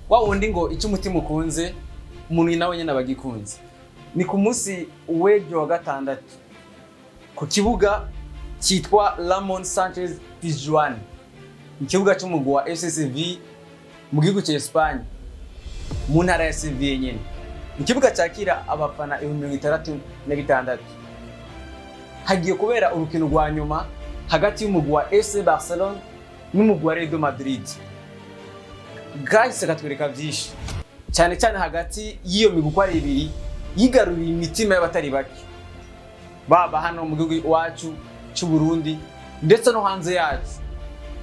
wa wundi ngo icyo umutima ukunze umuntu nawe nyene abagikunze. Ni ku munsi w'ejo wa gatandatu ku kibuga cyitwa Ramon Sanchez Pizjuan, ikibuga cy'umugwi wa FCSV mu gihugu cya Espagne mu ntara ya Sevilla nyene. Ikibuga cyakira abafana 66,000. Hagiye kubera urukino rwa nyuma hagati y'umugwi wa FC Barcelona n'umugwi wa Real Madrid. Guys, katwereka byinshi cyane cyane hagati y'iyo migwi uko ari ibiri yigaruriye imitima y'abatari bake, baba hano mu gihugu wacu cy'u Burundi ndetse no hanze yacu.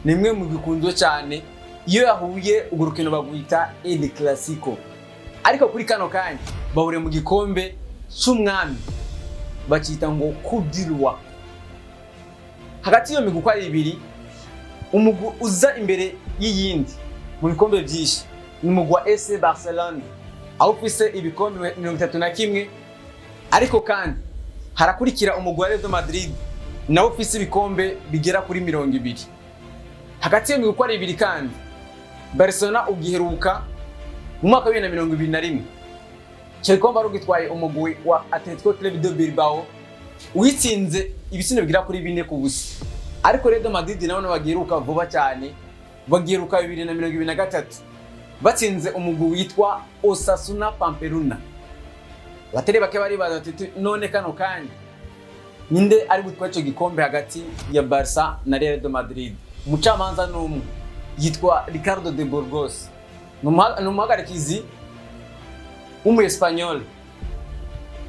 Nimwe mu gikunzo cyane iyo yahuye urukino bagwita El Clasico, ariko kuri kano kanya bahuriye mu gikombe cy'umwami bakita ngo kudirwa. Hagati y'iyo migwi uko ari ibiri, umugwi uza imbere y'iyindi mu bikombe byinshi ni umugwi wa FC Barcelona, aho ufise ibikombe 31, ariko kandi harakurikira umugwi wa Real Madrid nawe ufise ibikombe bigera kuri 20. Hagati y'imigwi uko ari ibiri kandi Barcelona ugiheruka mu mwaka wa 2021 cyo gikombe arugitwaye umugwi wa Atletico Club de Bilbao witsinze ibitsino bigira kuri 4 ku busa. Ariko Real Madrid nawe bagiheruka vuba cyane, bagiheruka 2023 batsinze umugwi witwa Osasuna Pamplona. Batari bake bari bazatiti none kano kanya ninde ari gutwara cyo gikombe hagati ya Barca na Real Madrid. Umucamanza n'umwe yitwa Ricardo de Burgos, n'umuhagarikizi w'Umuespanyol.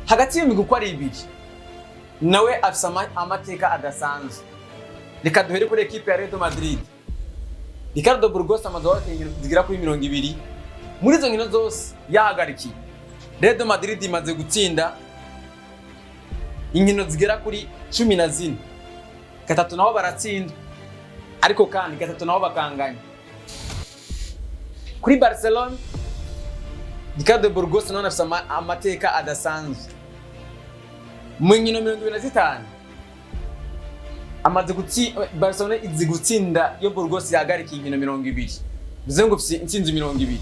Hagati y'imigwi uko ari ibiri nawe afise amateka adasanzwe. Reka duhere kuri equipe ya Real Madrid. Ricardo Burgos amagawa zigira kuri 20. Muri izo nkino zose yahagarikiye Real Madrid imaze gutsinda inkino zigera kuri 14, gatatu naho baratsinda ariko kandi gatatu naho bakanganya. Kuri Barcelona Ricardo Burgos nawe afise amateka adasanzwe. Mu nkino 25 amaze Barcelona izi gutsinda yo Burgos yahagarikiye inkino 20, bivuze ngo ufise intsinzi 20,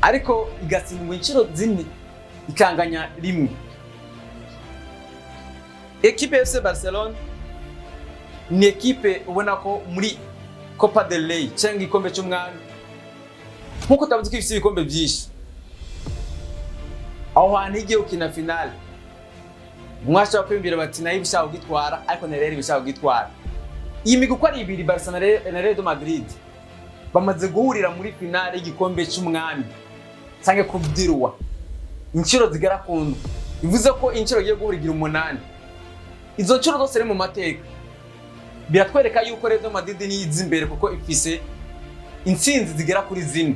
ariko igatsindwa inshuro zine ikanganya rimwe. Equipe FC Barcelona ni equipe ubona ko muri Copa del Rey cyangwa igikombe cy'umwami nkuko tavuze ko ifite ibikombe byinshi, aho hantu igiye ukina finale mwasha kwimbira bati nayo bishaka gitwara, ariko na Real bishaka gitwara. Iyi migwi uko ari ibiri Barca na Real Madrid bamaze guhurira muri finale y'igikombe cy'umwami cyangwa kudirwa inshuro zigera ku ndwi, bivuze ko inshuro giye guhurigira 8. Izo nshuro zose ari mu mateka biratwereka yuko Real Madrid ni izimbere kuko ifise intsinzi zigera kuri 4.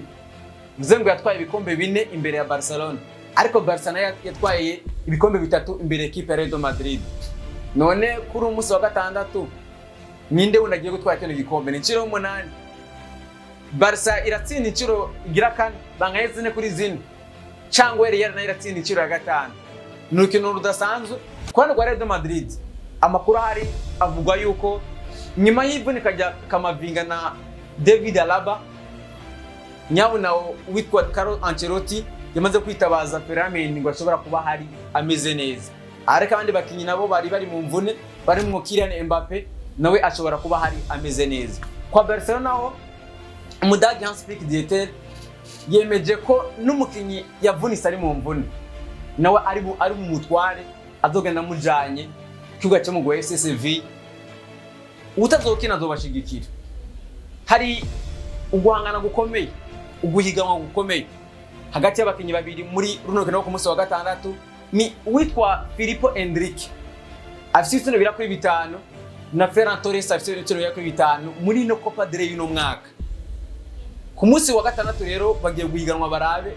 Bivuze ngo yatwaye ibikombe 4 imbere ya Barcelona, ariko Barcelona yatwaye ibikombe 3 imbere ya equipe ya Real Madrid. None kuri umunsi wa gatandatu ninde unagiye gutwara kino gikombe? Ni inshuro 8. Barca iratsinda inshuro igira kane bangaye 4 kuri 4, cyangwa Real nayo iratsinda inshuro ya 5. Ni urukino rudasanzwe kwano kwa Real Madrid. Amakuru ahari avuga yuko nyuma y'ivunika rya Kamavinga na David Alaba, nyabuna witwa Carlo Ancelotti yamaze kwitabaza Fermin ngo ashobora kuba hari ameze neza. Ariko abandi bakinyi nabo bari mu mvune, bari mu Kylian Mbappe nawe ashobora kuba hari ameze neza. Kwa Barcelona ho umudagi Hans-Flick Dieter yemeje ko n'umukinyi yavunise ari mu mvune nawe ari mu mutware azogenda mujanye kibuga cyo mu gwa FCSV utazokina azobashigikira. Hari uguhangana gukomeye, uguhiganwa gukomeye hagati y'abakinyi babiri muri runo rukino ku munsi wa gatandatu. Ni witwa Filippo Endrick afite ibitsino bira kuri 5 na Ferran Torres afite ibitsino bira kuri 5 muri no Copa del Rey y'uno mwaka. Ku munsi wa gatandatu rero bagiye guhiganwa barabe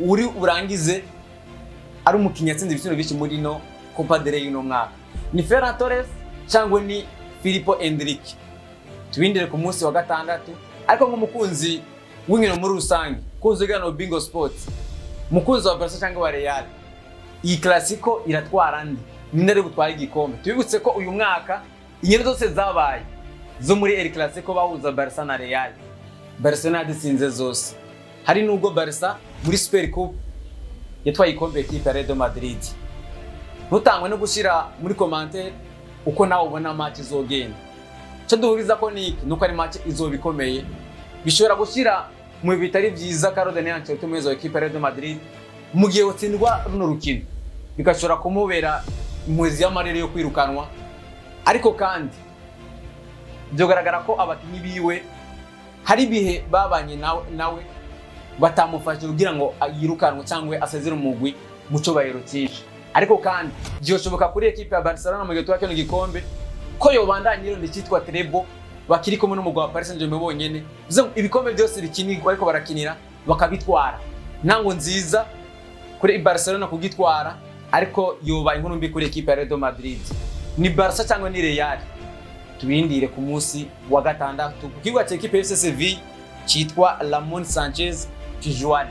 uri urangize ari umukinnyi yatsinze ibitsino byinshi muri no Copa del Rey y'uno mwaka. Ni Ferran Torres cyangwa ni Filippo Endrick? Tubindire ku munsi wa gatandatu. Ariko nk'umukunzi w'inkino muri rusange, kunze gano Bingo Sports, mukunzi wa Barca cyangwa wa Real, iyi Clasico iratwara ndi ninde ari gutwara igikombe? Tubibutse ko uyu mwaka inkino zose zabaye zo muri El Clasico bahuza Barca na Real, Barcelona yatsinze zose. hari nubwo Barca muri Super Cup yatwaye ikombe equipe ya Real Madrid. Ntutangwe no gushira muri commentaire uko nawe ubona match izogenda. Cyo duhuriza ko nuko ari match izobikomeye. Bishobora gushira mu bitari byiza Carlo de Ancelotti umuyobozi wa equipe ya Real Madrid mu gihe utsindwa runo rukino. Bigashobora kumubera impuzi y'amarere yo kwirukanwa. Ariko kandi byogaragara ko abakinyi biwe hari bihe babanye nawe batamufashe kugira ngo yirukanwe cyangwa asezere umugwi mu cyubahiro cyinshi. Ariko kandi byoshoboka kuri equipe ya Barcelona mu gihe twake no gikombe ko yobandanye ironde cyitwa Treble bakiri kumwe n'umugwa wa Paris Saint-Germain bonyene ibikombe byose bikinirwa ariko barakinira bakabitwara. Nango nziza kuri Barcelona kugitwara ariko yoba inkuru mbi kuri equipe ya Real Madrid. Ni Barca cyangwa ni Real? Tubindire ku munsi wa gatandatu ku kibuga cya equipe ya Sevilla cyitwa Ramon Sanchez Pizjuan.